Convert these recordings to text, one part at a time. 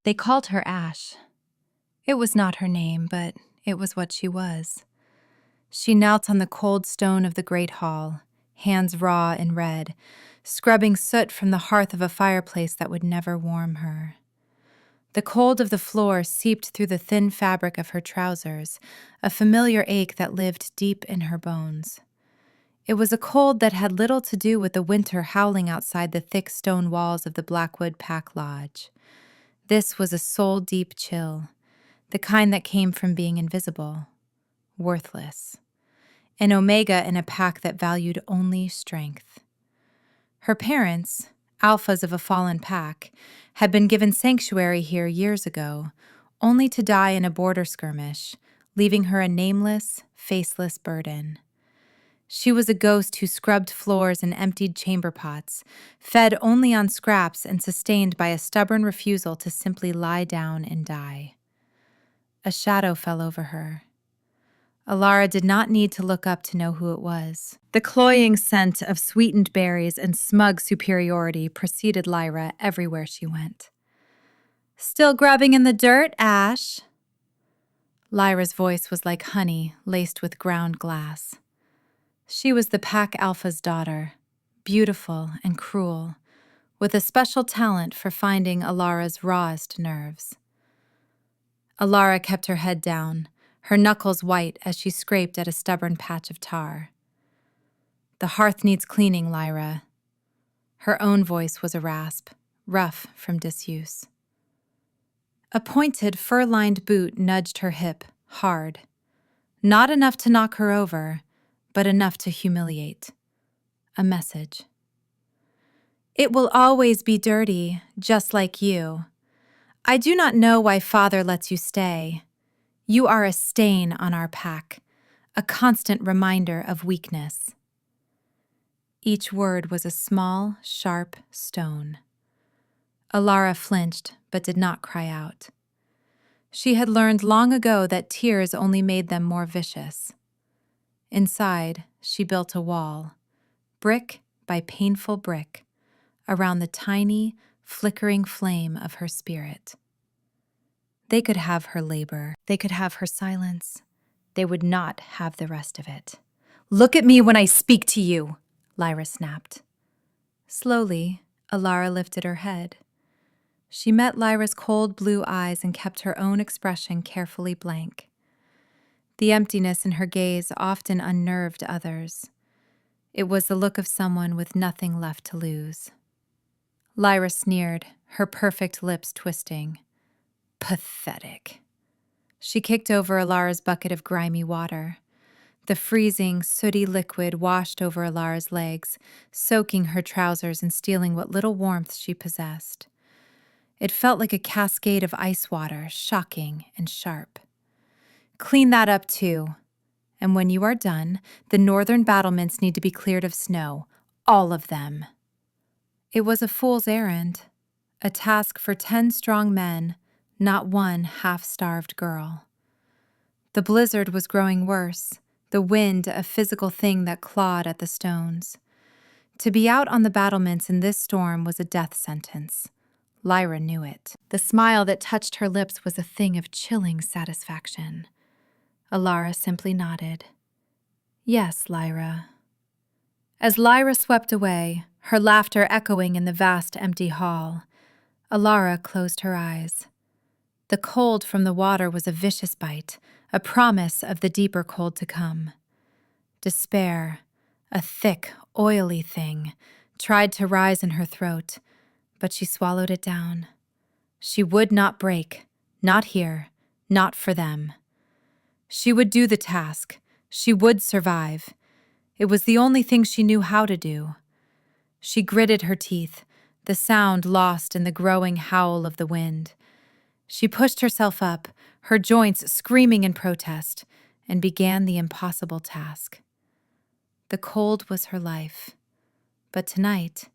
They called her Ash. It was not her name, but it was what she was. She knelt on the cold stone of the great hall, hands raw and red, scrubbing soot from the hearth of a fireplace that would never warm her. The cold of the floor seeped through the thin fabric of her trousers, a familiar ache that lived deep in her bones. It was a cold that had little to do with the winter howling outside the thick stone walls of the Blackwood Pack Lodge. This was a soul-deep chill, the kind that came from being invisible, worthless, an omega in a pack that valued only strength. Her parents, alphas of a fallen pack, had been given sanctuary here years ago, only to die in a border skirmish, leaving her a nameless, faceless burden. She was a ghost who scrubbed floors and emptied chamber pots, fed only on scraps and sustained by a stubborn refusal to simply lie down and die. A shadow fell over her. Alara did not need to look up to know who it was. The cloying scent of sweetened berries and smug superiority preceded Lyra everywhere she went. "Still grubbing in the dirt, Ash?" Lyra's voice was like honey laced with ground glass. She was the Pack Alpha's daughter, beautiful and cruel, with a special talent for finding Alara's rawest nerves. Alara kept her head down, her knuckles white as she scraped at a stubborn patch of tar. "The hearth needs cleaning, Lyra." Her own voice was a rasp, rough from disuse. A pointed, fur-lined boot nudged her hip, hard. Not enough to knock her over, but enough to humiliate. A message. "It will always be dirty, just like you. I do not know why Father lets you stay. You are a stain on our pack, a constant reminder of weakness." Each word was a small, sharp stone. Alara flinched, but did not cry out. She had learned long ago that tears only made them more vicious. Inside, she built a wall, brick by painful brick, around the tiny, flickering flame of her spirit. They could have her labor. They could have her silence. They would not have the rest of it. "Look at me when I speak to you," Lyra snapped. Slowly, Alara lifted her head. She met Lyra's cold blue eyes and kept her own expression carefully blank. The emptiness in her gaze often unnerved others. It was the look of someone with nothing left to lose. Lyra sneered, her perfect lips twisting. Pathetic. She kicked over Alara's bucket of grimy water. The freezing, sooty liquid washed over Alara's legs, soaking her trousers and stealing what little warmth she possessed. It felt like a cascade of ice water, shocking and sharp. "Clean that up too. And when you are done, the northern battlements need to be cleared of snow. All of them." It was a fool's errand, a task for 10 strong men, not one half-starved girl. The blizzard was growing worse, the wind a physical thing that clawed at the stones. To be out on the battlements in this storm was a death sentence. Lyra knew it. The smile that touched her lips was a thing of chilling satisfaction. Alara simply nodded. "Yes, Lyra." As Lyra swept away, her laughter echoing in the vast empty hall, Alara closed her eyes. The cold from the water was a vicious bite, a promise of the deeper cold to come. Despair, a thick, oily thing, tried to rise in her throat, but she swallowed it down. She would not break, not here, not for them. She would do the task. She would survive. It was the only thing she knew how to do. She gritted her teeth, the sound lost in the growing howl of the wind. She pushed herself up, her joints screaming in protest, and began the impossible task. The cold was her life, but tonight,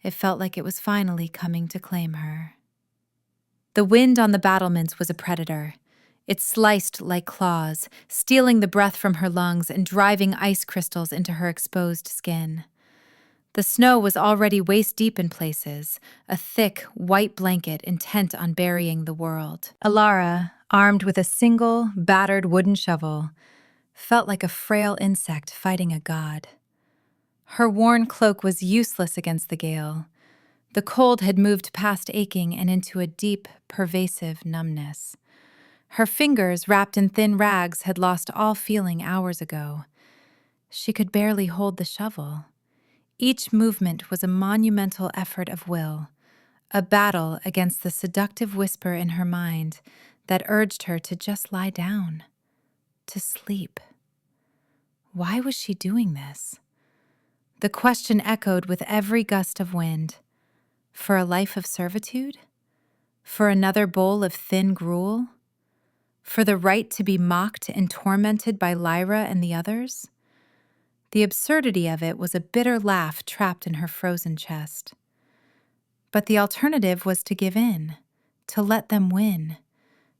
it felt like it was finally coming to claim her. The wind on the battlements was a predator. It sliced like claws, stealing the breath from her lungs and driving ice crystals into her exposed skin. The snow was already waist-deep in places, a thick, white blanket intent on burying the world. Alara, armed with a single, battered wooden shovel, felt like a frail insect fighting a god. Her worn cloak was useless against the gale. The cold had moved past aching and into a deep, pervasive numbness. Her fingers, wrapped in thin rags, had lost all feeling hours ago. She could barely hold the shovel. Each movement was a monumental effort of will, a battle against the seductive whisper in her mind that urged her to just lie down, to sleep. Why was she doing this? The question echoed with every gust of wind. For a life of servitude? For another bowl of thin gruel? For the right to be mocked and tormented by Lyra and the others? The absurdity of it was a bitter laugh trapped in her frozen chest. But the alternative was to give in, to let them win,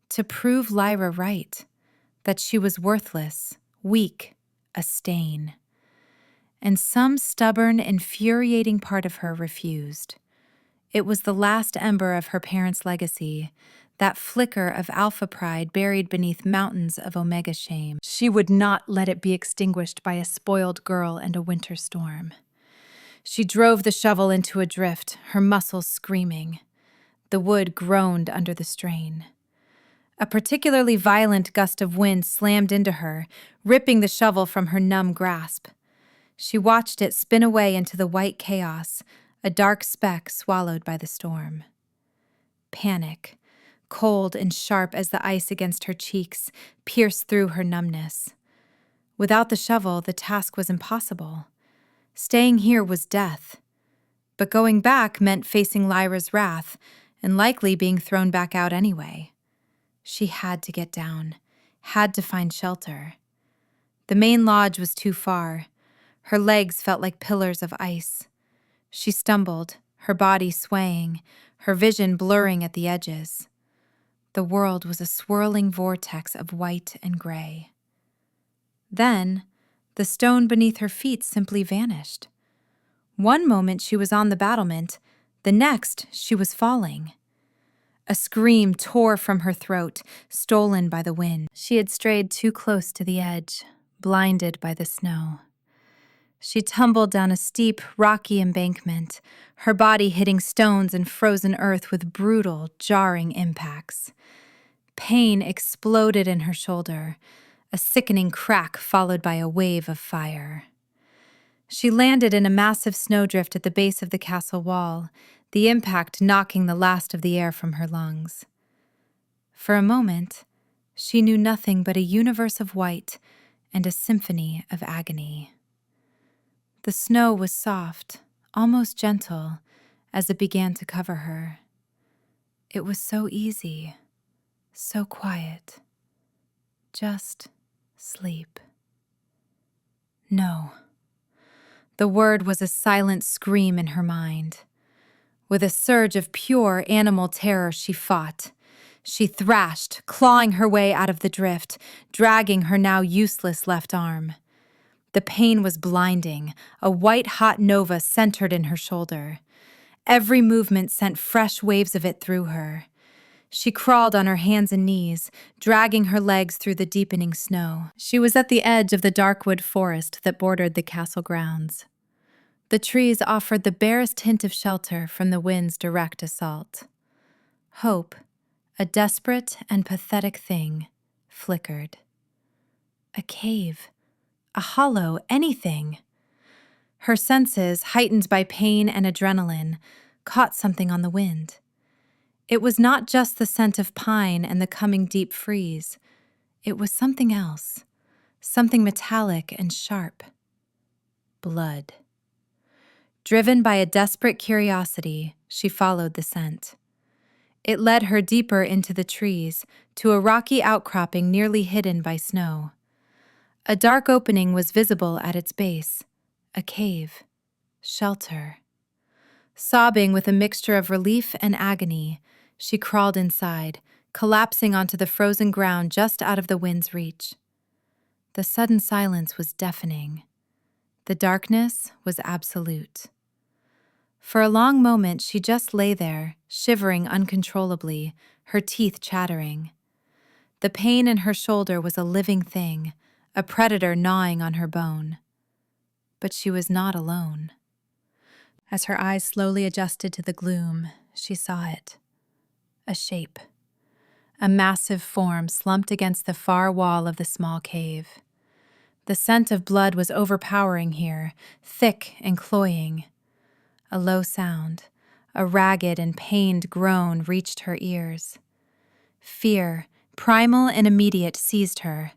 to prove Lyra right, that she was worthless, weak, a stain. And some stubborn, infuriating part of her refused. It was the last ember of her parents' legacy, that flicker of alpha pride buried beneath mountains of omega shame. She would not let it be extinguished by a spoiled girl and a winter storm. She drove the shovel into a drift, her muscles screaming. The wood groaned under the strain. A particularly violent gust of wind slammed into her, ripping the shovel from her numb grasp. She watched it spin away into the white chaos, a dark speck swallowed by the storm. Panic, cold and sharp as the ice against her cheeks, pierced through her numbness. Without the shovel, the task was impossible. Staying here was death. But going back meant facing Lyra's wrath, and likely being thrown back out anyway. She had to get down, had to find shelter. The main lodge was too far. Her legs felt like pillars of ice. She stumbled, her body swaying, her vision blurring at the edges. The world was a swirling vortex of white and gray. Then, the stone beneath her feet simply vanished. One moment she was on the battlement, the next she was falling. A scream tore from her throat, stolen by the wind. She had strayed too close to the edge, blinded by the snow. She tumbled down a steep, rocky embankment, her body hitting stones and frozen earth with brutal, jarring impacts. Pain exploded in her shoulder, a sickening crack followed by a wave of fire. She landed in a massive snowdrift at the base of the castle wall, the impact knocking the last of the air from her lungs. For a moment, she knew nothing but a universe of white and a symphony of agony. The snow was soft, almost gentle, as it began to cover her. It was so easy, so quiet. Just sleep. No. The word was a silent scream in her mind. With a surge of pure animal terror, she fought. She thrashed, clawing her way out of the drift, dragging her now useless left arm. The pain was blinding, a white-hot nova centered in her shoulder. Every movement sent fresh waves of it through her. She crawled on her hands and knees, dragging her legs through the deepening snow. She was at the edge of the darkwood forest that bordered the castle grounds. The trees offered the barest hint of shelter from the wind's direct assault. Hope, a desperate and pathetic thing, flickered. A cave. A hollow, anything. Her senses, heightened by pain and adrenaline, caught something on the wind. It was not just the scent of pine and the coming deep freeze. It was something else, something metallic and sharp. Blood. Driven by a desperate curiosity, she followed the scent. It led her deeper into the trees, to a rocky outcropping nearly hidden by snow. A dark opening was visible at its base, a cave, shelter. Sobbing with a mixture of relief and agony, she crawled inside, collapsing onto the frozen ground just out of the wind's reach. The sudden silence was deafening. The darkness was absolute. For a long moment, she just lay there, shivering uncontrollably, her teeth chattering. The pain in her shoulder was a living thing, a predator gnawing on her bone. But she was not alone. As her eyes slowly adjusted to the gloom, she saw it. A shape. A massive form slumped against the far wall of the small cave. The scent of blood was overpowering here, thick and cloying. A low sound, a ragged and pained groan reached her ears. Fear, primal and immediate, seized her.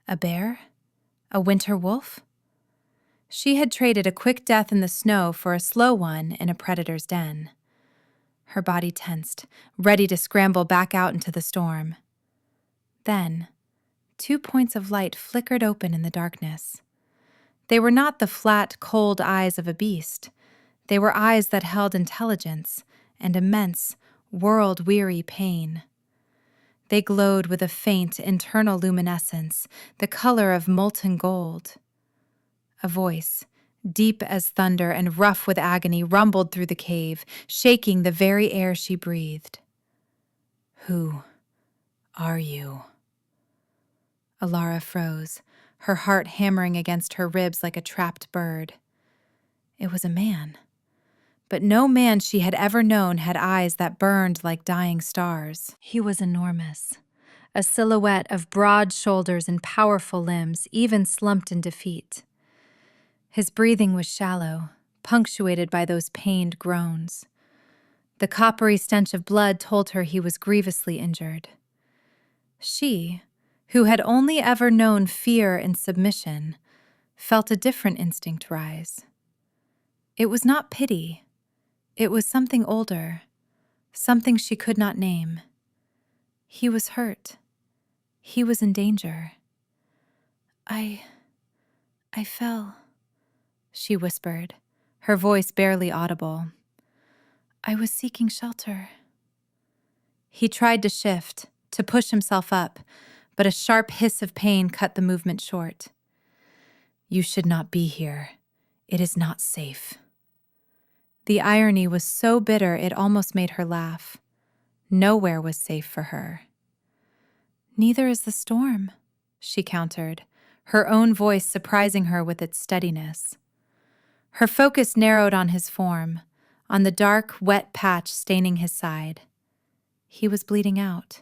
A bear? A winter wolf? She had traded a quick death in the snow for a slow one in a predator's den. Her body tensed, ready to scramble back out into the storm. Then, 2 points of light flickered open in the darkness. They were not the flat, cold eyes of a beast. They were eyes that held intelligence and immense, world-weary pain. They glowed with a faint, internal luminescence, the color of molten gold. A voice, deep as thunder and rough with agony, rumbled through the cave, shaking the very air she breathed. "Who are you?" Alara froze, her heart hammering against her ribs like a trapped bird. It was a man. But no man she had ever known had eyes that burned like dying stars. He was enormous, a silhouette of broad shoulders and powerful limbs, even slumped in defeat. His breathing was shallow, punctuated by those pained groans. The coppery stench of blood told her he was grievously injured. She, who had only ever known fear and submission, felt a different instinct rise. It was not pity. It was something older, something she could not name. He was hurt. He was in danger. I fell," she whispered, her voice barely audible. "I was seeking shelter." He tried to shift, to push himself up, but a sharp hiss of pain cut the movement short. "You should not be here. It is not safe." The irony was so bitter it almost made her laugh. Nowhere was safe for her. "Neither is the storm," she countered, her own voice surprising her with its steadiness. Her focus narrowed on his form, on the dark, wet patch staining his side. He was bleeding out.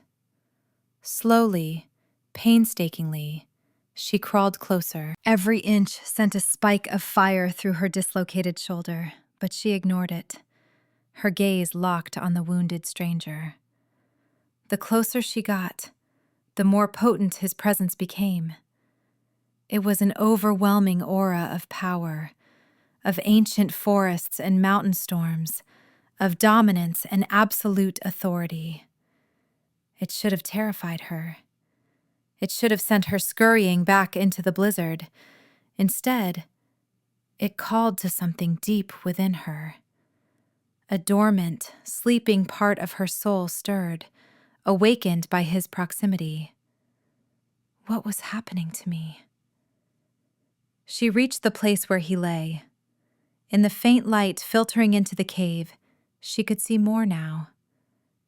Slowly, painstakingly, she crawled closer. Every inch sent a spike of fire through her dislocated shoulder, but she ignored it, her gaze locked on the wounded stranger. The closer she got, the more potent his presence became. It was an overwhelming aura of power, of ancient forests and mountain storms, of dominance and absolute authority. It should have terrified her. It should have sent her scurrying back into the blizzard. Instead, it called to something deep within her. A dormant, sleeping part of her soul stirred, awakened by his proximity. What was happening to me? She reached the place where he lay. In the faint light filtering into the cave, she could see more now.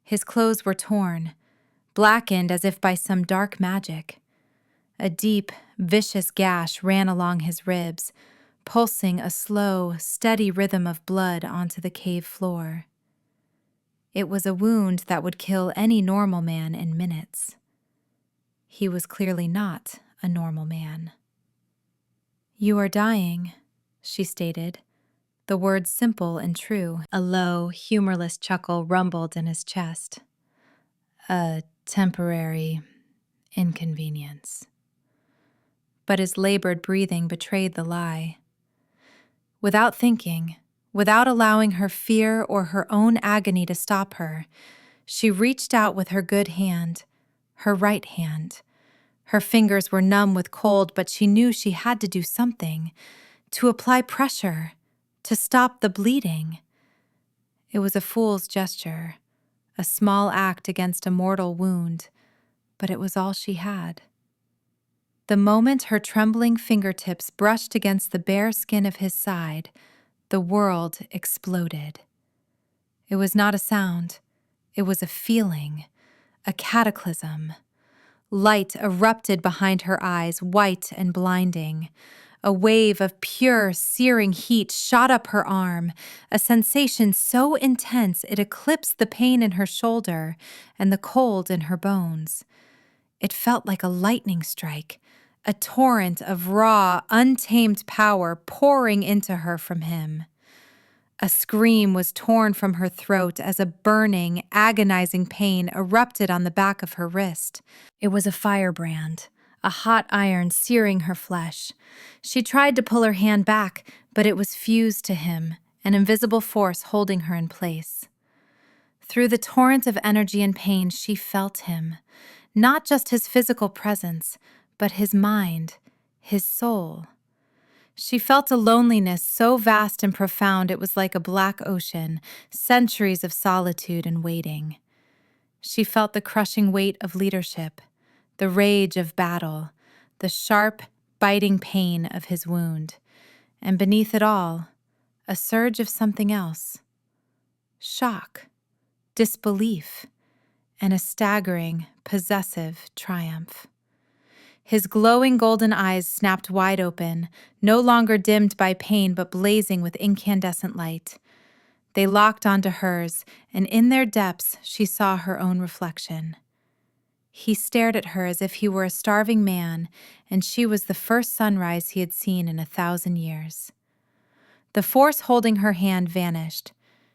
His clothes were torn, blackened as if by some dark magic. A deep, vicious gash ran along his ribs, pulsing a slow, steady rhythm of blood onto the cave floor. It was a wound that would kill any normal man in minutes. He was clearly not a normal man. "You are dying," she stated, the words simple and true. A low, humorless chuckle rumbled in his chest. "A temporary inconvenience." But his labored breathing betrayed the lie. Without thinking, without allowing her fear or her own agony to stop her, she reached out with her good hand, her right hand. Her fingers were numb with cold, but she knew she had to do something, to apply pressure, to stop the bleeding. It was a fool's gesture, a small act against a mortal wound, but it was all she had. The moment her trembling fingertips brushed against the bare skin of his side, The world exploded. It was not a sound. It was a feeling, a cataclysm. Light erupted behind her eyes, white and blinding. A wave of pure, searing heat shot up her arm, a sensation so intense it eclipsed the pain in her shoulder and the cold in her bones. It felt like a lightning strike, a torrent of raw, untamed power pouring into her from him. A scream was torn from her throat as a burning, agonizing pain erupted on the back of her wrist. It was a firebrand, a hot iron searing her flesh. She tried to pull her hand back, but it was fused to him, an invisible force holding her in place. Through the torrent of energy and pain, she felt him, not just his physical presence, but his mind, his soul. She felt a loneliness so vast and profound it was like a black ocean, centuries of solitude and waiting. She felt the crushing weight of leadership, the rage of battle, the sharp, biting pain of his wound, and beneath it all, a surge of something else. Shock, disbelief, and a staggering, possessive triumph. His glowing golden eyes snapped wide open, no longer dimmed by pain but blazing with incandescent light. They locked onto hers, and in their depths she saw her own reflection. He stared at her as if he were a starving man, and she was the first sunrise he had seen in 1,000 years. The force holding her hand vanished.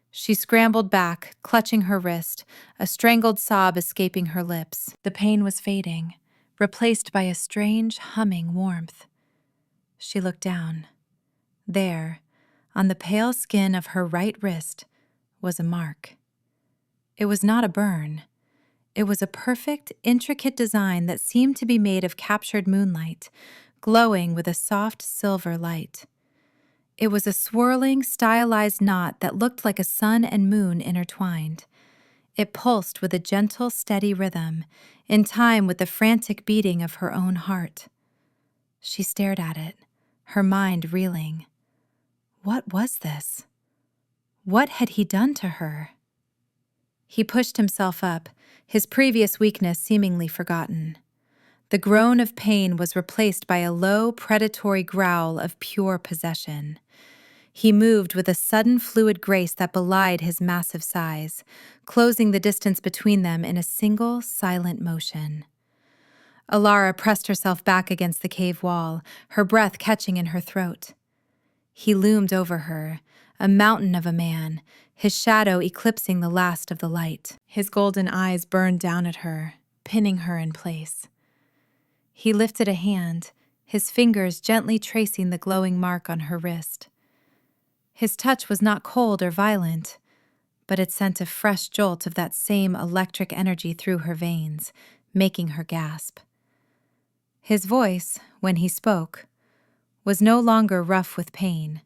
She scrambled back, clutching her wrist, a strangled sob escaping her lips. The pain was fading, replaced by a strange, humming warmth. She looked down. There, on the pale skin of her right wrist, was a mark. It was not a burn. It was a perfect, intricate design that seemed to be made of captured moonlight, glowing with a soft silver light. It was a swirling, stylized knot that looked like a sun and moon intertwined. It pulsed with a gentle, steady rhythm, in time with the frantic beating of her own heart. She stared at it, her mind reeling. What was this? What had he done to her? He pushed himself up, his previous weakness seemingly forgotten. The groan of pain was replaced by a low, predatory growl of pure possession. He moved with a sudden fluid grace that belied his massive size, closing the distance between them in a single, silent motion. Alara pressed herself back against the cave wall, her breath catching in her throat. He loomed over her, a mountain of a man, his shadow eclipsing the last of the light. His golden eyes burned down at her, pinning her in place. He lifted a hand, his fingers gently tracing the glowing mark on her wrist. His touch was not cold or violent, but it sent a fresh jolt of that same electric energy through her veins, making her gasp. His voice, when he spoke, was no longer rough with pain.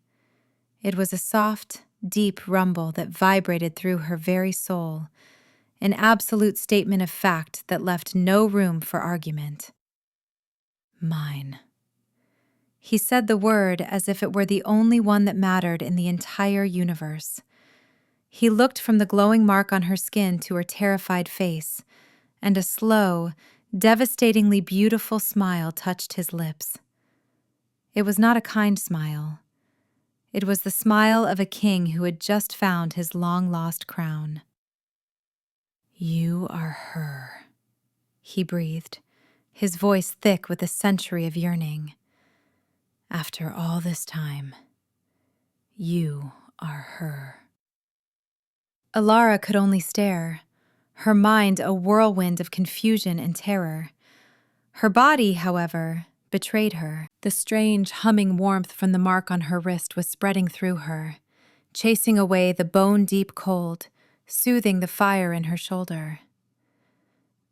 It was a soft, deep rumble that vibrated through her very soul, an absolute statement of fact that left no room for argument. Mine. He said the word as if it were the only one that mattered in the entire universe. He looked from the glowing mark on her skin to her terrified face, and a slow, devastatingly beautiful smile touched his lips. It was not a kind smile. It was the smile of a king who had just found his long-lost crown. You are her, he breathed, his voice thick with a century of yearning. After all this time, you are her. Alara could only stare, her mind a whirlwind of confusion and terror. Her body, however, betrayed her. The strange, humming warmth from the mark on her wrist was spreading through her, chasing away the bone-deep cold, soothing the fire in her shoulder.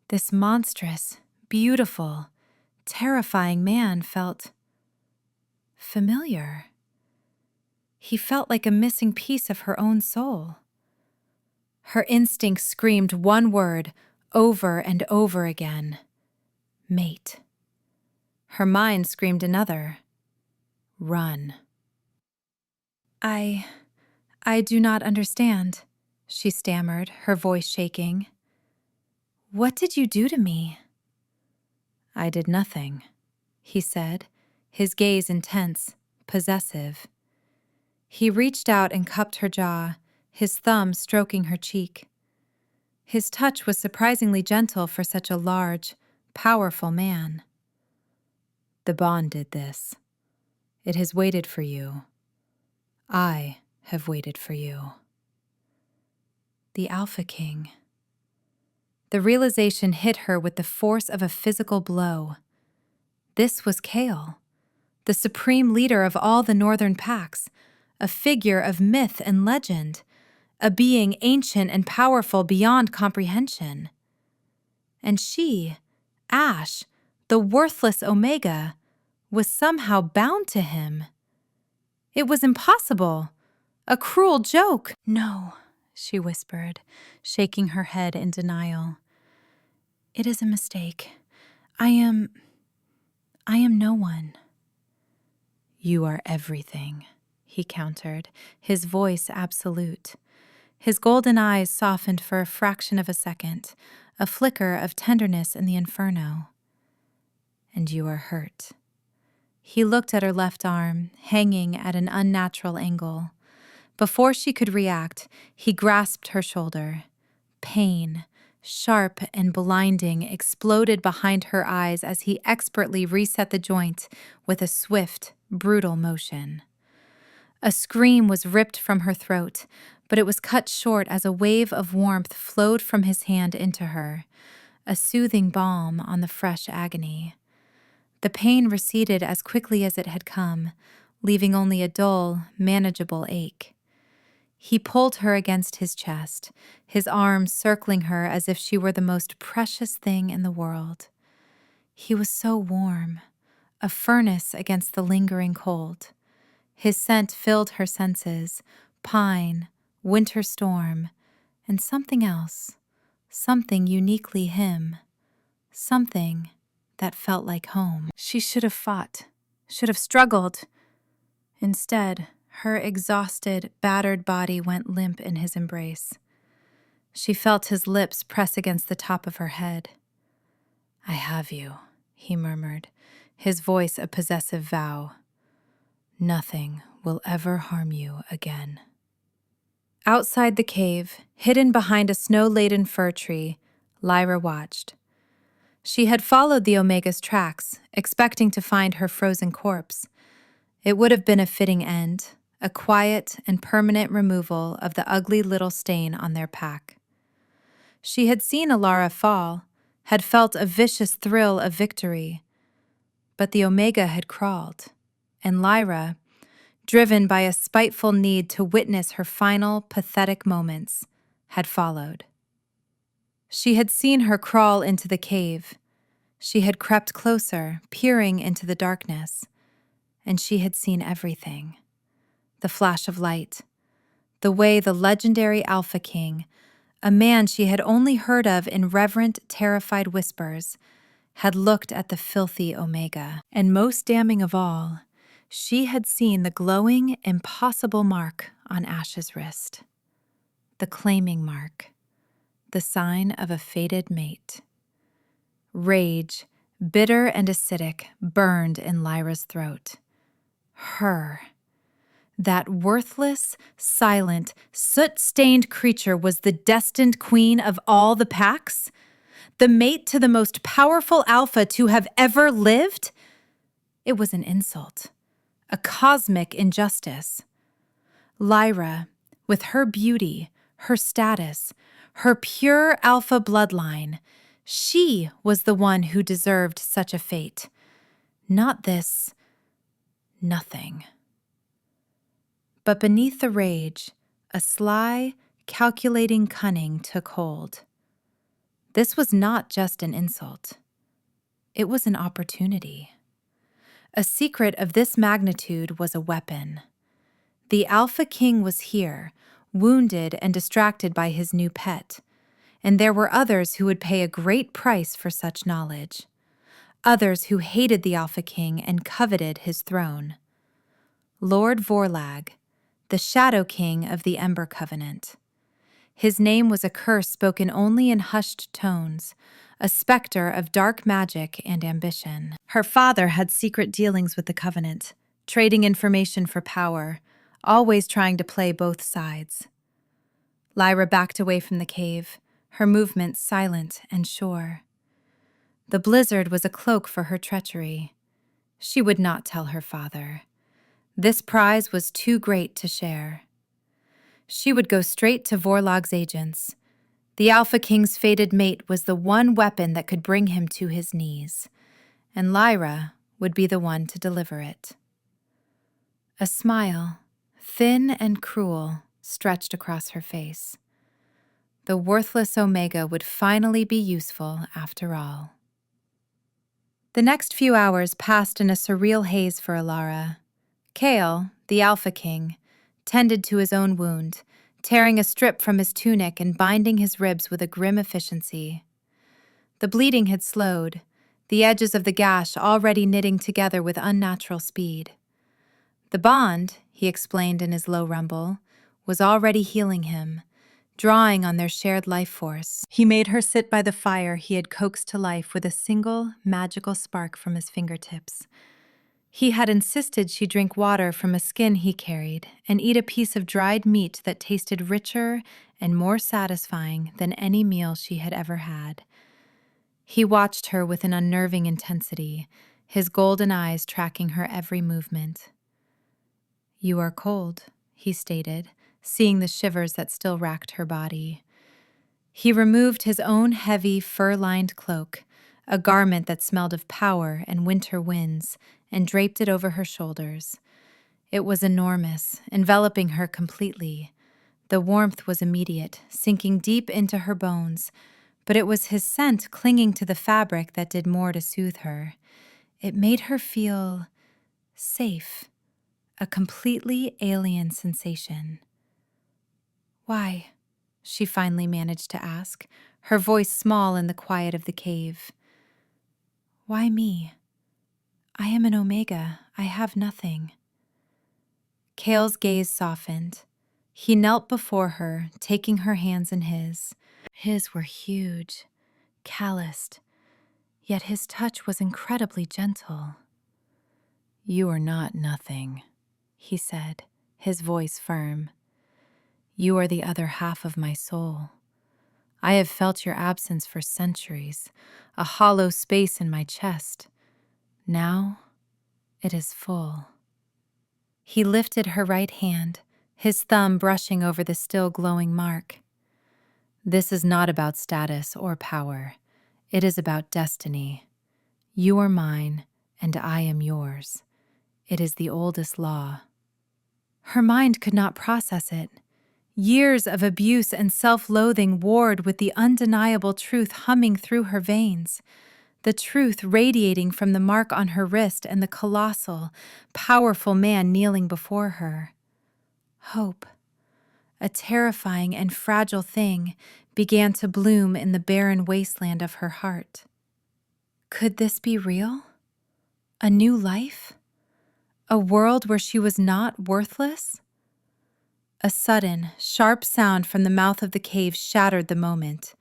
This monstrous, beautiful, terrifying man felt familiar. He felt like a missing piece of her own soul. Her instincts screamed one word over and over again: mate. Her mind screamed another: run. I do not understand, she stammered, her voice shaking. What did you do to me? I did nothing, he said, his gaze intense, possessive. He reached out and cupped her jaw, his thumb stroking her cheek. His touch was surprisingly gentle for such a large, powerful man. The bond did this. It has waited for you. I have waited for you. The Alpha King. The realization hit her with the force of a physical blow. This was Kale, the supreme leader of all the northern packs, a figure of myth and legend, a being ancient and powerful beyond comprehension. And she, Ash, the worthless Omega, was somehow bound to him. It was impossible. A cruel joke. No, she whispered, shaking her head in denial. It is a mistake. I am no one. You are everything, he countered, his voice absolute. His golden eyes softened for a fraction of a second, a flicker of tenderness in the inferno. And you are hurt. He looked at her left arm, hanging at an unnatural angle. Before she could react, he grasped her shoulder. Pain, sharp and blinding, exploded behind her eyes as he expertly reset the joint with a swift, brutal motion. A scream was ripped from her throat, but it was cut short as a wave of warmth flowed from his hand into her, a soothing balm on the fresh agony. The pain receded as quickly as it had come, leaving only a dull, manageable ache. He pulled her against his chest, his arms circling her as if she were the most precious thing in the world. He was so warm, a furnace against the lingering cold. His scent filled her senses, pine, winter storm, and something else, something uniquely him, something that felt like home. She should have fought, should have struggled. Instead, her exhausted, battered body went limp in his embrace. She felt his lips press against the top of her head. I have you, he murmured, his voice a possessive vow. Nothing will ever harm you again. Outside the cave, hidden behind a snow-laden fir tree, Lyra watched. She had followed the Omega's tracks, expecting to find her frozen corpse. It would have been a fitting end, a quiet and permanent removal of the ugly little stain on their pack. She had seen Alara fall, had felt a vicious thrill of victory. But the Omega had crawled, and Lyra, driven by a spiteful need to witness her final, pathetic moments, had followed. She had seen her crawl into the cave. She had crept closer, peering into the darkness, and she had seen everything. The flash of light, the way the legendary Alpha King, a man she had only heard of in reverent, terrified whispers, had looked at the filthy Omega. And most damning of all, she had seen the glowing, impossible mark on Ash's wrist. The claiming mark, the sign of a fated mate. Rage, bitter and acidic, burned in Lyra's throat. Her. That worthless, silent, soot-stained creature was the destined queen of all the packs? The mate to the most powerful alpha to have ever lived? It was an insult, a cosmic injustice. Lyra, with her beauty, her status, her pure alpha bloodline, she was the one who deserved such a fate. Not this nothing. But beneath the rage, a sly, calculating cunning took hold. This was not just an insult. It was an opportunity. A secret of this magnitude was a weapon. The Alpha King was here, wounded and distracted by his new pet, and there were others who would pay a great price for such knowledge. Others who hated the Alpha King and coveted his throne. Lord Vorlag, the Shadow King of the Ember Covenant. His name was a curse spoken only in hushed tones, a specter of dark magic and ambition. Her father had secret dealings with the Covenant, trading information for power, always trying to play both sides. Lyra backed away from the cave, her movements silent and sure. The blizzard was a cloak for her treachery. She would not tell her father. This prize was too great to share. She would go straight to Vorlog's agents. The Alpha King's fated mate was the one weapon that could bring him to his knees, and Lyra would be the one to deliver it. A smile, thin and cruel, stretched across her face. The worthless Omega would finally be useful after all. The next few hours passed in a surreal haze for Alara. Kale, the Alpha King, tended to his own wound, tearing a strip from his tunic and binding his ribs with a grim efficiency. The bleeding had slowed, the edges of the gash already knitting together with unnatural speed. The bond, he explained in his low rumble, was already healing him, drawing on their shared life force. He made her sit by the fire he had coaxed to life with a single magical spark from his fingertips. He had insisted she drink water from a skin he carried and eat a piece of dried meat that tasted richer and more satisfying than any meal she had ever had. He watched her with an unnerving intensity, his golden eyes tracking her every movement. "You are cold," he stated, seeing the shivers that still racked her body. He removed his own heavy, fur-lined cloak, a garment that smelled of power and winter winds, and draped it over her shoulders. It was enormous, enveloping her completely. The warmth was immediate, sinking deep into her bones, but it was his scent clinging to the fabric that did more to soothe her. It made her feel safe, a completely alien sensation. "Why?" she finally managed to ask, her voice small in the quiet of the cave. "Why me? I am an Omega. I have nothing." Kale's gaze softened. He knelt before her, taking her hands in his. His were huge, calloused, yet his touch was incredibly gentle. "You are not nothing," he said, his voice firm. "You are the other half of my soul. I have felt your absence for centuries, a hollow space in my chest. Now it is full." He lifted her right hand, his thumb brushing over the still glowing mark. "This is not about status or power. It is about destiny. You are mine, and I am yours. It is the oldest law." Her mind could not process it. Years of abuse and self-loathing warred with the undeniable truth humming through her veins, the truth radiating from the mark on her wrist and the colossal, powerful man kneeling before her. Hope, a terrifying and fragile thing, began to bloom in the barren wasteland of her heart. Could this be real? A new life? A world where she was not worthless? A sudden, sharp sound from the mouth of the cave shattered the moment.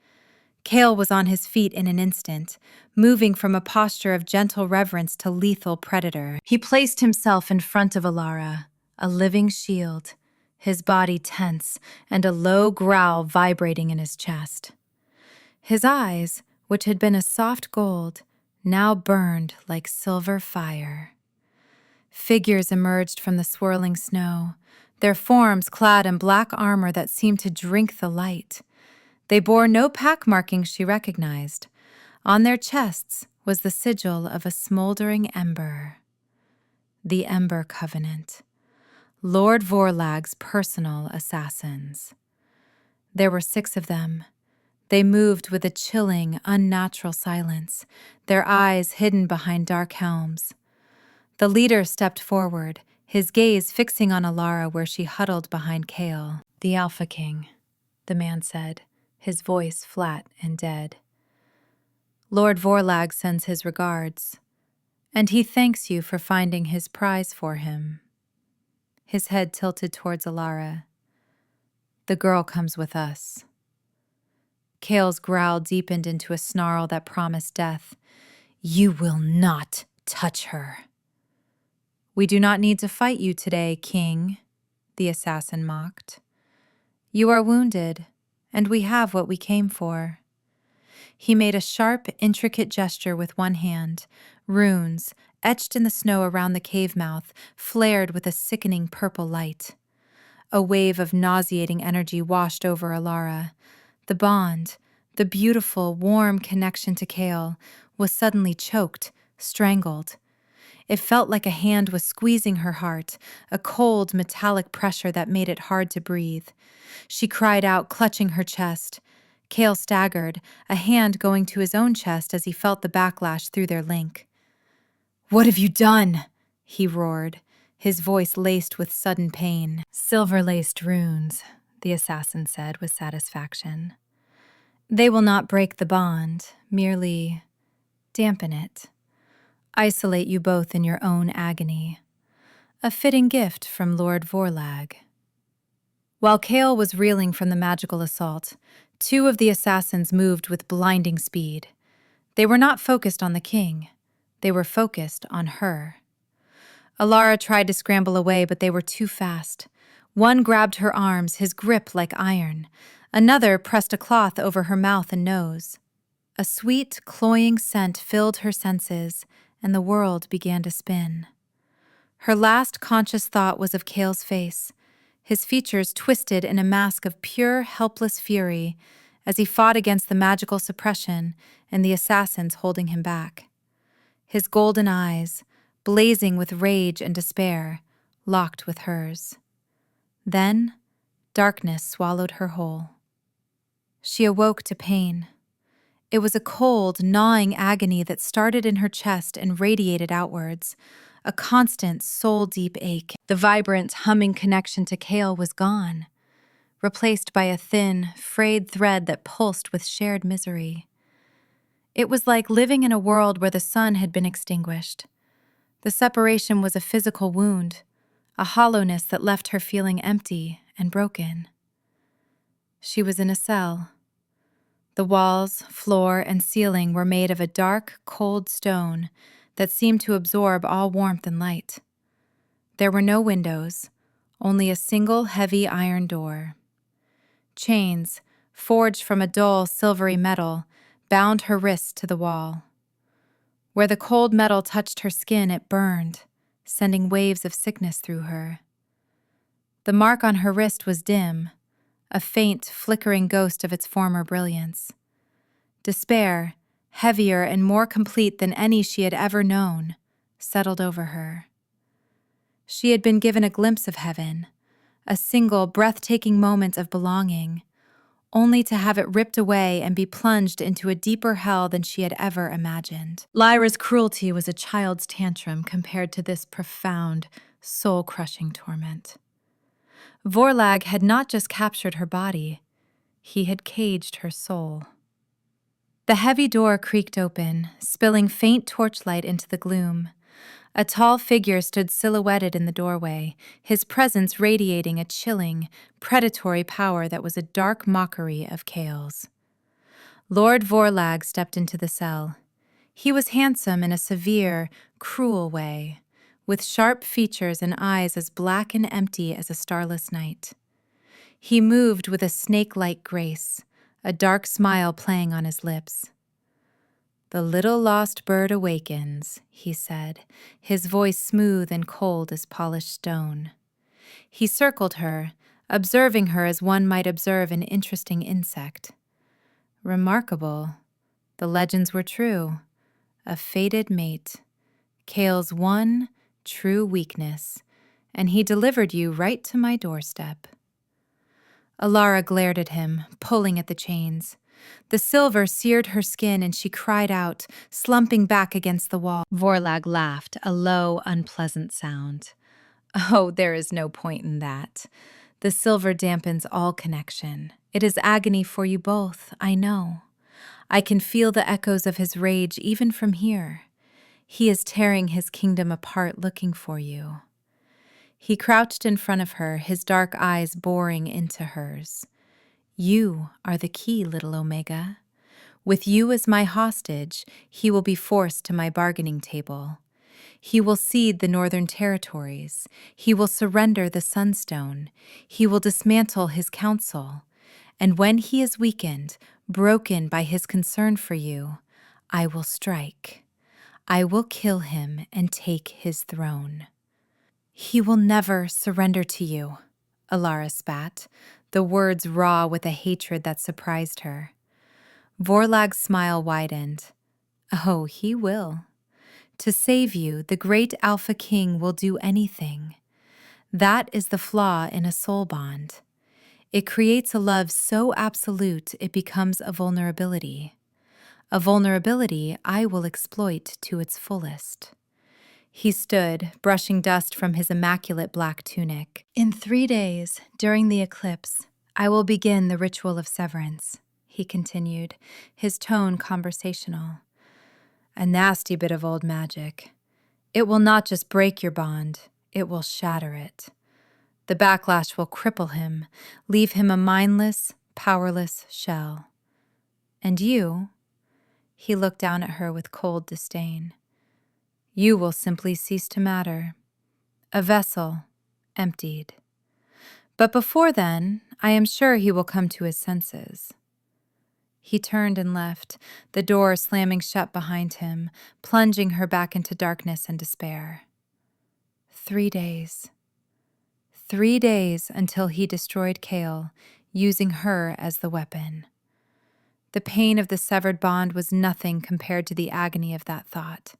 Kale was on his feet in an instant, moving from a posture of gentle reverence to lethal predator. He placed himself in front of Alara, a living shield, his body tense and a low growl vibrating in his chest. His eyes, which had been a soft gold, now burned like silver fire. Figures emerged from the swirling snow, their forms clad in black armor that seemed to drink the light. They bore no pack markings she recognized. On their chests was the sigil of a smoldering ember. The Ember Covenant, Lord Vorlag's personal assassins. There were 6 of them. They moved with a chilling, unnatural silence, their eyes hidden behind dark helms. The leader stepped forward, his gaze fixing on Alara where she huddled behind Kale. "The Alpha King," the man said, his voice flat and dead. "Lord Vorlag sends his regards, and he thanks you for finding his prize for him." his head tilted towards Alara. "The girl comes with us." Kale's growl deepened into a snarl that promised death. "You will not touch her." "We do not need to fight you today, King," the assassin mocked. "You are wounded, and we have what we came for." He made a sharp, intricate gesture with one hand. Runes, etched in the snow around the cave mouth, flared with a sickening purple light. A wave of nauseating energy washed over Alara. The bond, the beautiful, warm connection to Kale, was suddenly choked, strangled. It felt like a hand was squeezing her heart, a cold, metallic pressure that made it hard to breathe. She cried out, clutching her chest. Kale staggered, a hand going to his own chest as he felt the backlash through their link. "What have you done?" he roared, his voice laced with sudden pain. "Silver-laced runes," the assassin said with satisfaction. "They will not break the bond, merely dampen it. Isolate you both in your own agony. A fitting gift from Lord Vorlag." While Kale was reeling from the magical assault, two of the assassins moved with blinding speed. They were not focused on the king. They were focused on her. Alara tried to scramble away, but they were too fast. One grabbed her arms, his grip like iron. Another pressed a cloth over her mouth and nose. A sweet, cloying scent filled her senses, and the world began to spin. Her last conscious thought was of Kale's face, his features twisted in a mask of pure, helpless fury as he fought against the magical suppression and the assassins holding him back. His golden eyes, blazing with rage and despair, locked with hers. Then, darkness swallowed her whole. She awoke to pain. It was a cold, gnawing agony that started in her chest and radiated outwards, a constant, soul-deep ache. The vibrant, humming connection to Kale was gone, replaced by a thin, frayed thread that pulsed with shared misery. It was like living in a world where the sun had been extinguished. The separation was a physical wound, a hollowness that left her feeling empty and broken. She was in a cell. The walls, floor, and ceiling were made of a dark, cold stone that seemed to absorb all warmth and light. There were no windows, only a single heavy iron door. Chains, forged from a dull, silvery metal, bound her wrists to the wall. Where the cold metal touched her skin, it burned, sending waves of sickness through her. The mark on her wrist was dim, a faint, flickering ghost of its former brilliance. Despair, heavier and more complete than any she had ever known, settled over her. She had been given a glimpse of heaven, a single, breathtaking moment of belonging, only to have it ripped away and be plunged into a deeper hell than she had ever imagined. Lyra's cruelty was a child's tantrum compared to this profound, soul-crushing torment. Vorlag had not just captured her body, he had caged her soul. The heavy door creaked open, spilling faint torchlight into the gloom. A tall figure stood silhouetted in the doorway, his presence radiating a chilling, predatory power that was a dark mockery of Kale's. Lord Vorlag stepped into the cell. He was handsome in a severe, cruel way, with sharp features and eyes as black and empty as a starless night. He moved with a snake-like grace, a dark smile playing on his lips. "The little lost bird awakens," he said, his voice smooth and cold as polished stone. He circled her, observing her as one might observe an interesting insect. Remarkable. The legends were true. A fated mate. Kale's one true weakness, and he delivered you right to my doorstep. Alara glared at him, pulling at the chains. The silver seared her skin and she cried out, slumping back against the wall. Vorlag laughed, a low, unpleasant sound. "Oh, there is no point in that. The silver dampens all connection. It is agony for you both, I know. I can feel the echoes of his rage even from here. He is tearing his kingdom apart looking for you." He crouched in front of her, his dark eyes boring into hers. You are the key, little Omega. With you as my hostage, he will be forced to my bargaining table. He will cede the northern territories. He will surrender the Sunstone. He will dismantle his council. And when he is weakened, broken by his concern for you, I will strike. I will kill him and take his throne. He will never surrender to you, Alara spat, the words raw with a hatred that surprised her. Vorlag's smile widened. Oh, he will. To save you, the great Alpha King will do anything. That is the flaw in a soul bond. It creates a love so absolute it becomes a vulnerability. A vulnerability I will exploit to its fullest. He stood, brushing dust from his immaculate black tunic. In 3 days, during the eclipse, I will begin the ritual of severance, he continued, his tone conversational. A nasty bit of old magic. It will not just break your bond, it will shatter it. The backlash will cripple him, leave him a mindless, powerless shell. And you, he looked down at her with cold disdain, you will simply cease to matter. A vessel, emptied. But before then, I am sure he will come to his senses. He turned and left, the door slamming shut behind him, plunging her back into darkness and despair. 3 days. 3 days until he destroyed Kale, using her as the weapon. The pain of the severed bond was nothing compared to the agony of that thought.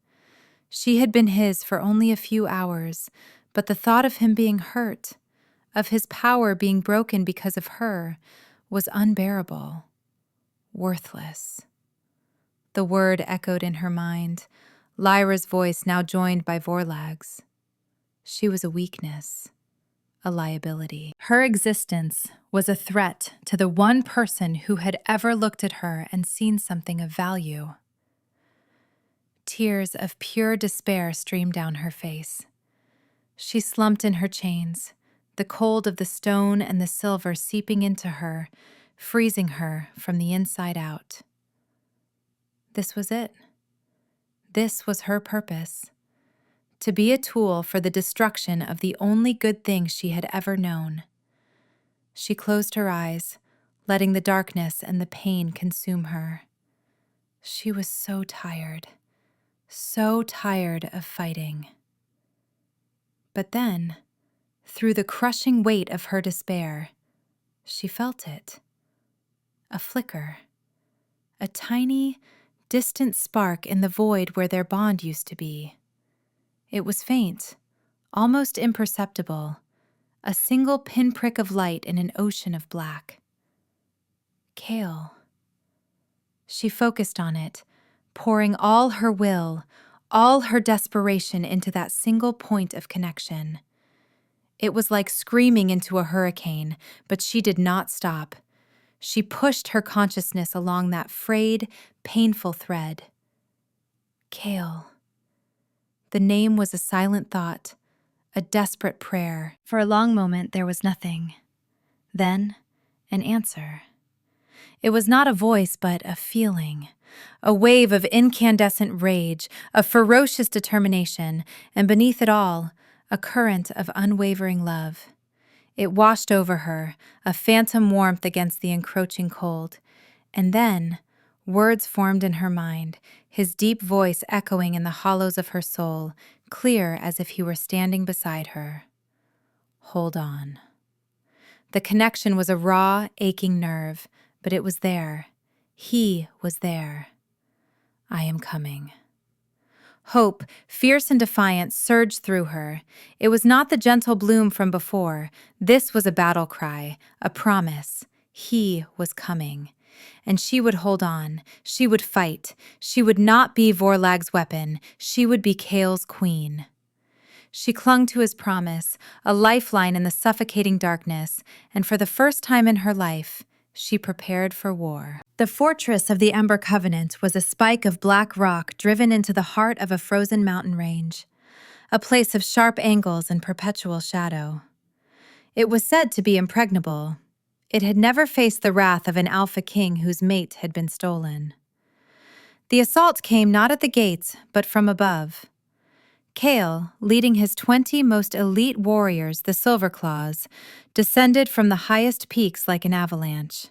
She had been his for only a few hours, but the thought of him being hurt, of his power being broken because of her, was unbearable, worthless. The word echoed in her mind, Lyra's voice now joined by Vorlag's. She was a weakness, a liability. Her existence was a threat to the one person who had ever looked at her and seen something of value. Tears of pure despair streamed down her face. She slumped in her chains, the cold of the stone and the silver seeping into her, freezing her from the inside out. This was it. This was her purpose. To be a tool for the destruction of the only good thing she had ever known. She closed her eyes, letting the darkness and the pain consume her. She was so tired of fighting. But then, through the crushing weight of her despair, she felt it. A flicker. A tiny, distant spark in the void where their bond used to be. It was faint, almost imperceptible, a single pinprick of light in an ocean of black. Kale. She focused on it, pouring all her will, all her desperation into that single point of connection. It was like screaming into a hurricane, but she did not stop. She pushed her consciousness along that frayed, painful thread. Kale. The name was a silent thought, a desperate prayer. For a long moment there was nothing. Then, an answer. It was not a voice, but a feeling. A wave of incandescent rage, of ferocious determination, and beneath it all, a current of unwavering love. It washed over her, a phantom warmth against the encroaching cold. And then, words formed in her mind, his deep voice echoing in the hollows of her soul, clear as if he were standing beside her. Hold on. The connection was a raw, aching nerve, but it was there. He was there. I am coming. Hope, fierce and defiant, surged through her. It was not the gentle bloom from before. This was a battle cry, a promise. He was coming. And she would hold on. She would fight. She would not be Vorlag's weapon. She would be Kale's queen. She clung to his promise, a lifeline in the suffocating darkness, and for the first time in her life, she prepared for war. The fortress of the Ember Covenant was a spike of black rock driven into the heart of a frozen mountain range. a place of sharp angles and perpetual shadow. It was said to be impregnable. It had never faced the wrath of an alpha king whose mate had been stolen. The assault came not at the gates, but from above. Kale, leading his 20 most elite warriors, the Silverclaws, descended from the highest peaks like an avalanche.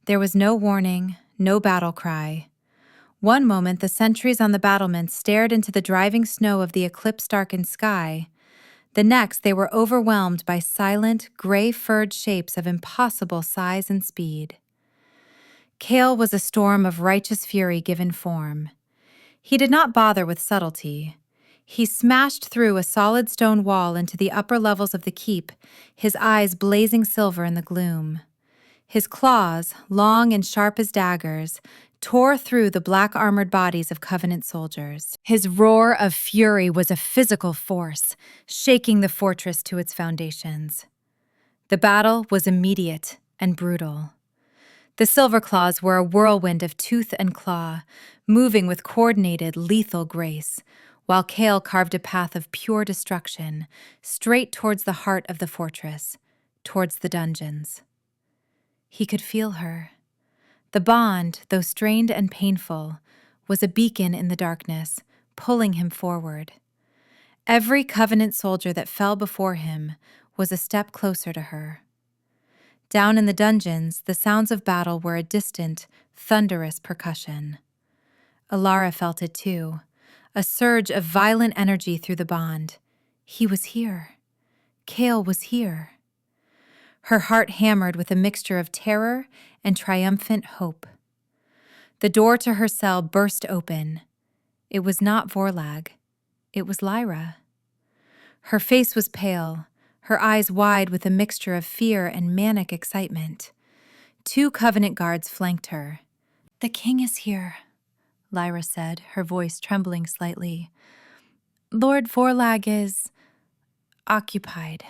There was no warning, no battle cry. One moment the sentries on the battlements stared into the driving snow of the eclipse-darkened sky. The next they were overwhelmed by silent, gray-furred shapes of impossible size and speed. Kale was a storm of righteous fury given form. He did not bother with subtlety. He smashed through a solid stone wall into the upper levels of the keep, his eyes blazing silver in the gloom. His claws, long and sharp as daggers, tore through the black-armored bodies of Covenant soldiers. His roar of fury was a physical force, shaking the fortress to its foundations. The battle was immediate and brutal. The Silverclaws were a whirlwind of tooth and claw, moving with coordinated, lethal grace, while Kale carved a path of pure destruction, straight towards the heart of the fortress, towards the dungeons. He could feel her. The bond, though strained and painful, was a beacon in the darkness, pulling him forward. Every Covenant soldier that fell before him was a step closer to her. Down in the dungeons, the sounds of battle were a distant, thunderous percussion. Alara felt it too, a surge of violent energy through the bond. He was here. Kale was here. Her heart hammered with a mixture of terror and triumphant hope. The door to her cell burst open. It was not Vorlag. It was Lyra. Her face was pale, her eyes wide with a mixture of fear and manic excitement. 2 Covenant guards flanked her. "The king is here," Lyra said, her voice trembling slightly. "Lord Vorlag is occupied.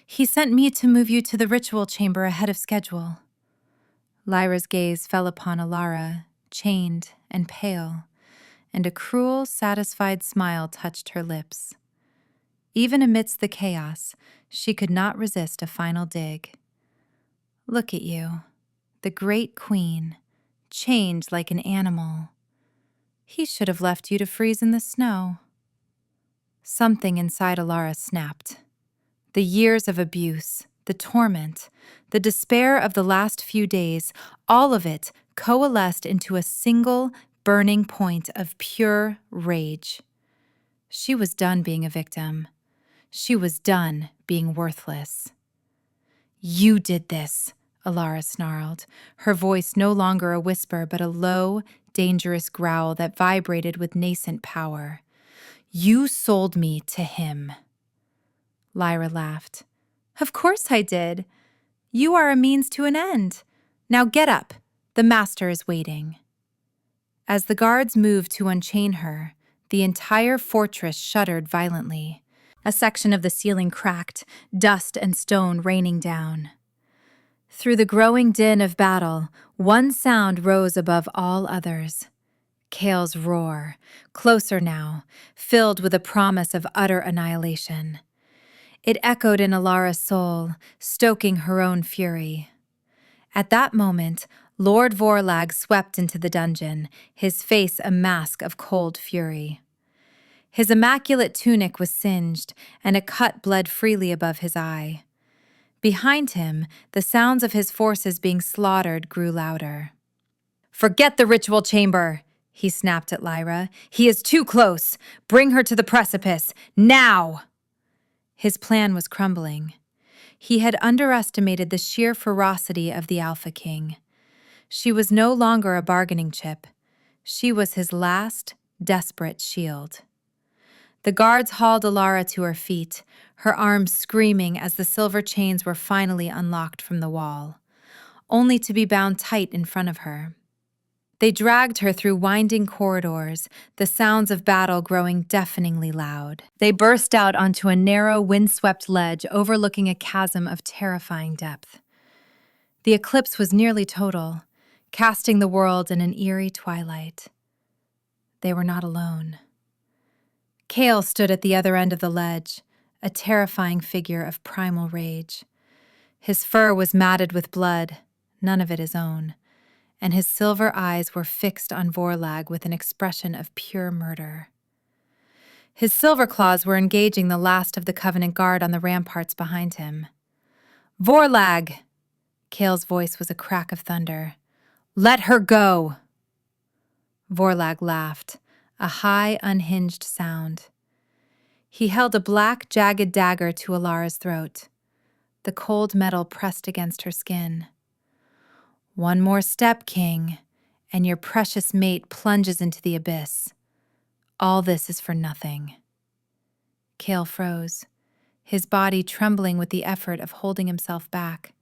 He sent me to move you to the ritual chamber ahead of schedule." Lyra's gaze fell upon Alara, chained and pale, and a cruel, satisfied smile touched her lips. Even amidst the chaos, she could not resist a final dig. "Look at you, the great queen, chained like an animal. He should have left you to freeze in the snow." Something inside Alara snapped. The years of abuse, the torment, the despair of the last few days, all of it coalesced into a single burning point of pure rage. She was done being a victim. She was done being worthless. "You did this," Alara snarled, her voice no longer a whisper but a low, dangerous growl that vibrated with nascent power. "You sold me to him." Lyra laughed. "Of course I did. You are a means to an end. Now get up. The master is waiting." As the guards moved to unchain her, the entire fortress shuddered violently. A section of the ceiling cracked, dust and stone raining down. Through the growing din of battle, one sound rose above all others. Kale's roar, closer now, filled with a promise of utter annihilation. It echoed in Alara's soul, stoking her own fury. At that moment, Lord Vorlag swept into the dungeon, his face a mask of cold fury. His immaculate tunic was singed, and a cut bled freely above his eye. Behind him, the sounds of his forces being slaughtered grew louder. "Forget the ritual chamber," he snapped at Lyra. "He is too close. Bring her to the precipice, now!" His plan was crumbling. He had underestimated the sheer ferocity of the Alpha King. She was no longer a bargaining chip. She was his last, desperate shield. The guards hauled Alara to her feet, her arms screaming as the silver chains were finally unlocked from the wall, only to be bound tight in front of her. They dragged her through winding corridors, the sounds of battle growing deafeningly loud. They burst out onto a narrow, windswept ledge overlooking a chasm of terrifying depth. The eclipse was nearly total, casting the world in an eerie twilight. They were not alone. Kale stood at the other end of the ledge, a terrifying figure of primal rage. His fur was matted with blood, none of it his own, and his silver eyes were fixed on Vorlag with an expression of pure murder. His silver claws were engaging the last of the Covenant guard on the ramparts behind him. "Vorlag!" Kale's voice was a crack of thunder. "Let her go!" Vorlag laughed, a high, unhinged sound. He held a black, jagged dagger to Alara's throat. The cold metal pressed against her skin. "One more step, King, and your precious mate plunges into the abyss. All this is for nothing." Kale froze, his body trembling with the effort of holding himself back.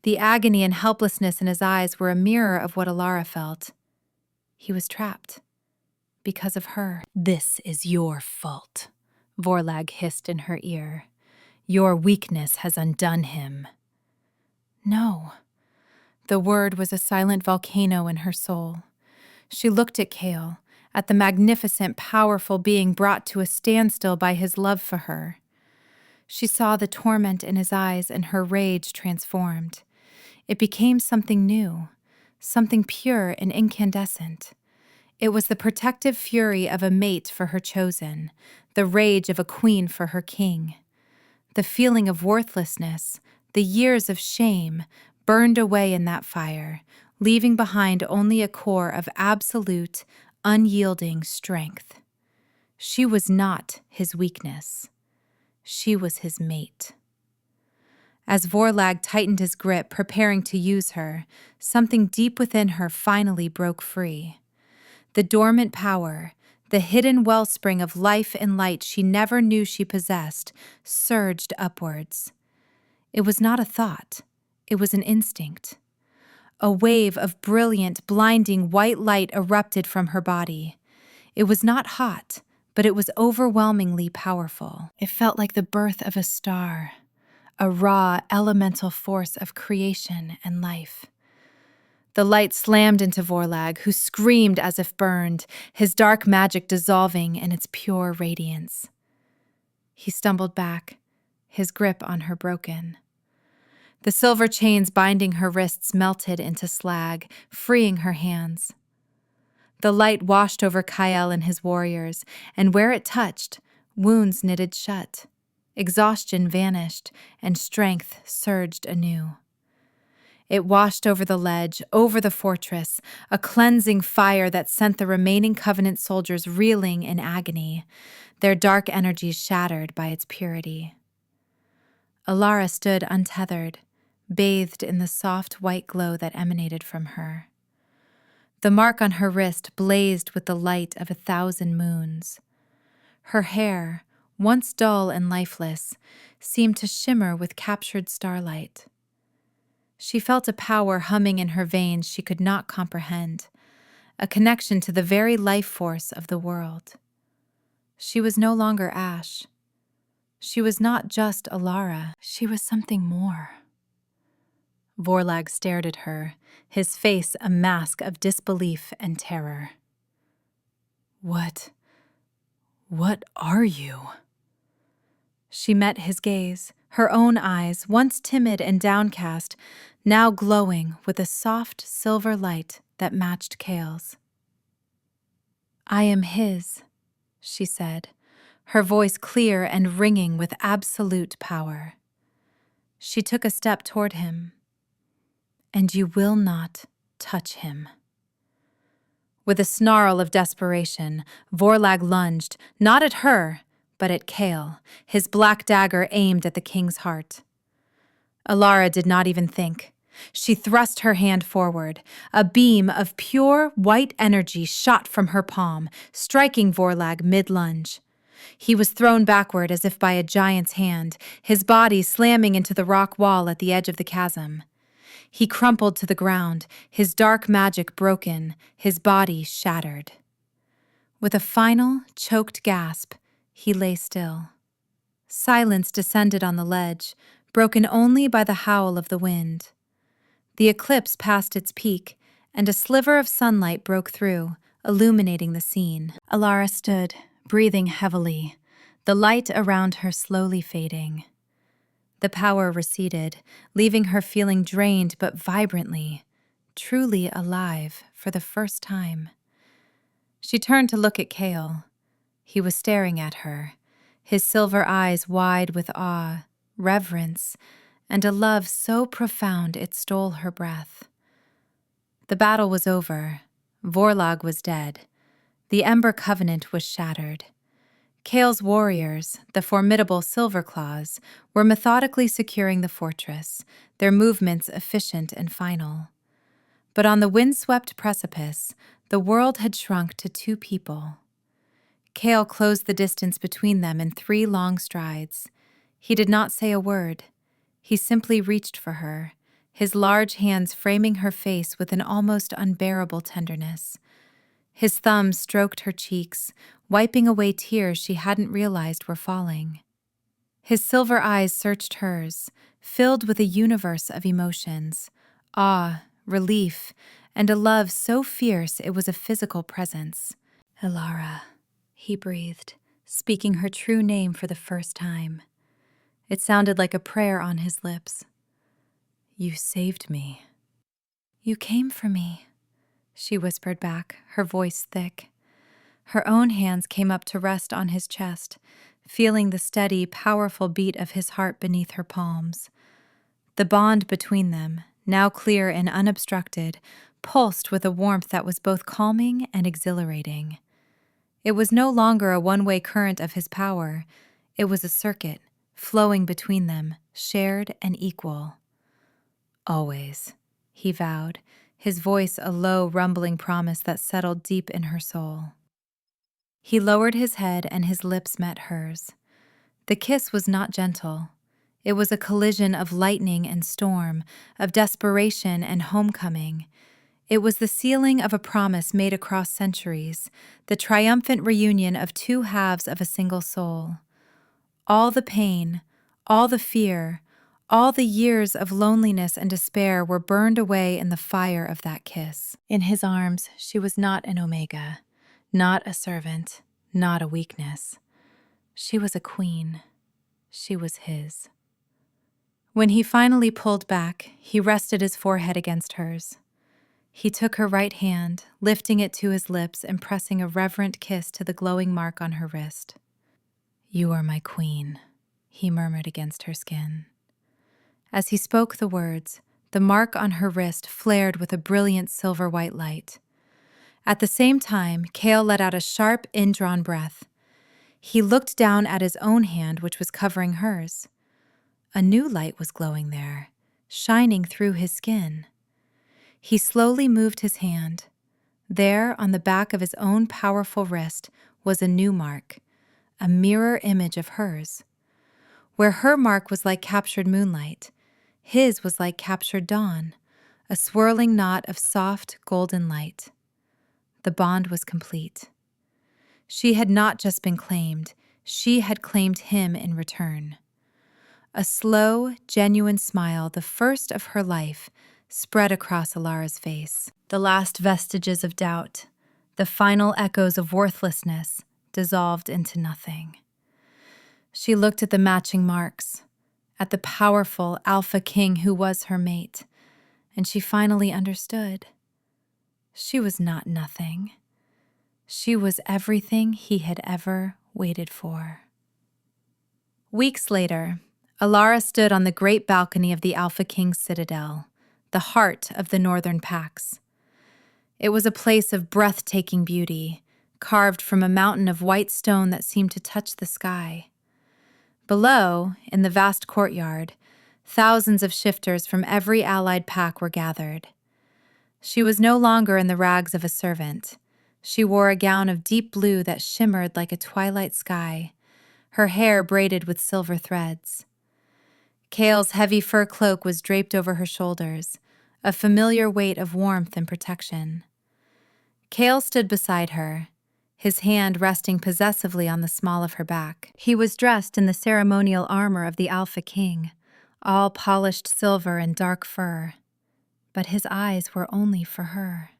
The agony and helplessness in his eyes were a mirror of what Alara felt. He was trapped. Because of her. "This is your fault," Vorlag hissed in her ear. "Your weakness has undone him." No. The word was a silent volcano in her soul. She looked at Kale, at the magnificent, powerful being brought to a standstill by his love for her. She saw the torment in his eyes, and her rage transformed. It became something new, something pure and incandescent. It was the protective fury of a mate for her chosen, the rage of a queen for her king. The feeling of worthlessness, the years of shame, burned away in that fire, leaving behind only a core of absolute, unyielding strength. She was not his weakness. She was his mate. As Vorlag tightened his grip, preparing to use her, something deep within her finally broke free. The dormant power, the hidden wellspring of life and light she never knew she possessed, surged upwards. It was not a thought. It was an instinct. A wave of brilliant, blinding white light erupted from her body. It was not hot, but it was overwhelmingly powerful. It felt like the birth of a star, a raw, elemental force of creation and life. The light slammed into Vorlag, who screamed as if burned, his dark magic dissolving in its pure radiance. He stumbled back, his grip on her broken. The silver chains binding her wrists melted into slag, freeing her hands. The light washed over Kael and his warriors, and where it touched, wounds knitted shut. Exhaustion vanished, and strength surged anew. It washed over the ledge, over the fortress, a cleansing fire that sent the remaining Covenant soldiers reeling in agony, their dark energies shattered by its purity. Alara stood untethered, bathed in the soft white glow that emanated from her. The mark on her wrist blazed with the light of 1,000 moons. Her hair, once dull and lifeless, seemed to shimmer with captured starlight. She felt a power humming in her veins she could not comprehend, a connection to the very life force of the world. She was no longer Ash. She was not just Alara. She was something more. Vorlag stared at her, his face a mask of disbelief and terror. What are you?" She met his gaze, her own eyes, once timid and downcast, now glowing with a soft silver light that matched Kale's. "I am his," she said, her voice clear and ringing with absolute power. She took a step toward him. "And you will not touch him." With a snarl of desperation, Vorlag lunged, not at her, but at Kale, his black dagger aimed at the king's heart. Alara did not even think. She thrust her hand forward. A beam of pure, white energy shot from her palm, striking Vorlag mid-lunge. He was thrown backward as if by a giant's hand, his body slamming into the rock wall at the edge of the chasm. He crumpled to the ground, his dark magic broken, his body shattered. With a final, choked gasp, he lay still. Silence descended on the ledge, broken only by the howl of the wind. The eclipse passed its peak, and a sliver of sunlight broke through, illuminating the scene. Alara stood, breathing heavily, the light around her slowly fading. The power receded, leaving her feeling drained but vibrantly, truly alive for the first time. She turned to look at Kale. He was staring at her, his silver eyes wide with awe, reverence, and a love so profound it stole her breath. The battle was over. Vorlag was dead. The Ember Covenant was shattered. Kale's warriors, the formidable Silverclaws, were methodically securing the fortress, their movements efficient and final. But on the windswept precipice, the world had shrunk to 2 people. Kale closed the distance between them in 3 long strides. He did not say a word. He simply reached for her, his large hands framing her face with an almost unbearable tenderness. His thumb stroked her cheeks, wiping away tears she hadn't realized were falling. His silver eyes searched hers, filled with a universe of emotions, awe, relief, and a love so fierce it was a physical presence. "Elara," he breathed, speaking her true name for the first time. It sounded like a prayer on his lips. "You saved me." "You came for me," she whispered back, her voice thick. Her own hands came up to rest on his chest, feeling the steady, powerful beat of his heart beneath her palms. The bond between them, now clear and unobstructed, pulsed with a warmth that was both calming and exhilarating. It was no longer a one-way current of his power. It was a circuit, flowing between them, shared and equal. "Always," he vowed, his voice a low, rumbling promise that settled deep in her soul. He lowered his head and his lips met hers. The kiss was not gentle. It was a collision of lightning and storm, of desperation and homecoming. It was the sealing of a promise made across centuries, the triumphant reunion of 2 halves of a single soul. All the pain, all the fear, all the years of loneliness and despair were burned away in the fire of that kiss. In his arms, she was not an omega, not a servant, not a weakness. She was a queen. She was his. When he finally pulled back, he rested his forehead against hers. He took her right hand, lifting it to his lips and pressing a reverent kiss to the glowing mark on her wrist. "You are my queen," he murmured against her skin. As he spoke the words, the mark on her wrist flared with a brilliant silver-white light. At the same time, Kale let out a sharp, indrawn breath. He looked down at his own hand, which was covering hers. A new light was glowing there, shining through his skin. He slowly moved his hand. There, on the back of his own powerful wrist, was a new mark, a mirror image of hers. Where her mark was like captured moonlight, his was like captured dawn, a swirling knot of soft, golden light. The bond was complete. She had not just been claimed, she had claimed him in return. A slow, genuine smile, the first of her life, spread across Elara's face. The last vestiges of doubt, the final echoes of worthlessness, dissolved into nothing. She looked at the matching marks, at the powerful alpha king who was her mate, and she finally understood. She was not nothing. She was everything he had ever waited for. Weeks later, Elara stood on the great balcony of the Alpha King's citadel, the heart of the northern Pax. It was a place of breathtaking beauty, carved from a mountain of white stone that seemed to touch the sky. Below, in the vast courtyard, thousands of shifters from every allied pack were gathered. She was no longer in the rags of a servant. She wore a gown of deep blue that shimmered like a twilight sky, her hair braided with silver threads. Kale's heavy fur cloak was draped over her shoulders, a familiar weight of warmth and protection. Kale stood beside her, his hand resting possessively on the small of her back. He was dressed in the ceremonial armor of the Alpha King, all polished silver and dark fur. But his eyes were only for her.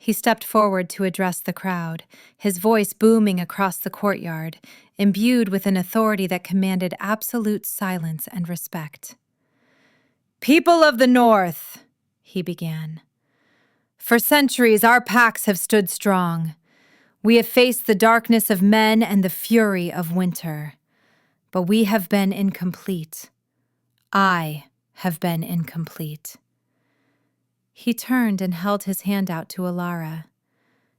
He stepped forward to address the crowd, his voice booming across the courtyard, imbued with an authority that commanded absolute silence and respect. "People of the North," he began. "For centuries our packs have stood strong. We have faced the darkness of men and the fury of winter. But we have been incomplete. I have been incomplete." He turned and held his hand out to Alara.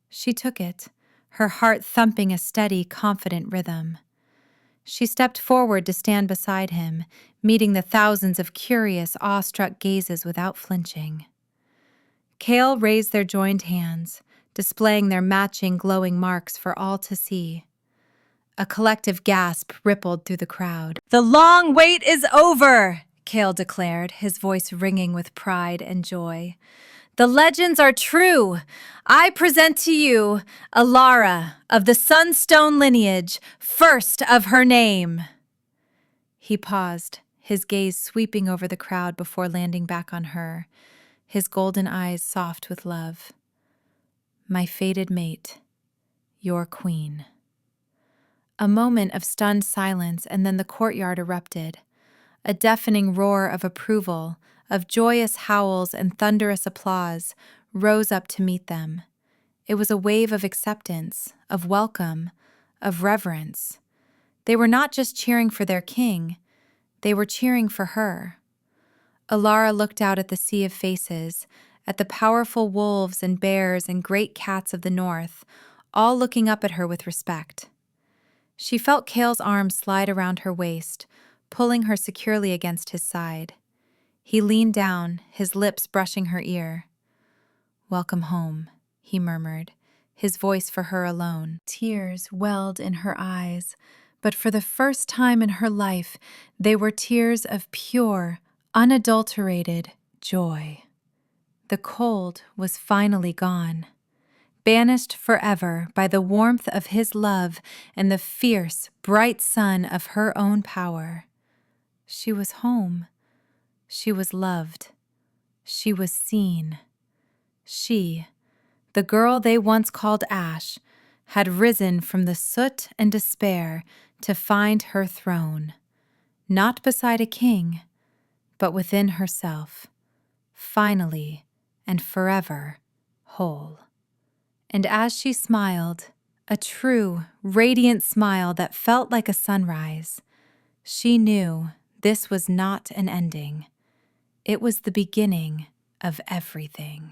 She took it, her heart thumping a steady, confident rhythm. She stepped forward to stand beside him, meeting the thousands of curious, awestruck gazes without flinching. Kale raised their joined hands, displaying their matching glowing marks for all to see. A collective gasp rippled through the crowd. "The long wait is over," Kale declared, his voice ringing with pride and joy. "The legends are true. I present to you Alara of the Sunstone lineage, first of her name." He paused, his gaze sweeping over the crowd before landing back on her, his golden eyes soft with love. "My fated mate, your queen." A moment of stunned silence, and then the courtyard erupted. A deafening roar of approval, of joyous howls and thunderous applause, rose up to meet them. It was a wave of acceptance, of welcome, of reverence. They were not just cheering for their king, they were cheering for her. Alara looked out at the sea of faces, at the powerful wolves and bears and great cats of the north, all looking up at her with respect. She felt Kale's arm slide around her waist, pulling her securely against his side. He leaned down, his lips brushing her ear. "Welcome home," he murmured, his voice for her alone. Tears welled in her eyes, but for the first time in her life, they were tears of pure, unadulterated joy. The cold was finally gone. Banished forever by the warmth of his love and the fierce, bright sun of her own power. She was home. She was loved. She was seen. She, the girl they once called Ash, had risen from the soot and despair to find her throne, not beside a king, but within herself, finally and forever whole. And as she smiled, a true, radiant smile that felt like a sunrise, she knew this was not an ending. It was the beginning of everything.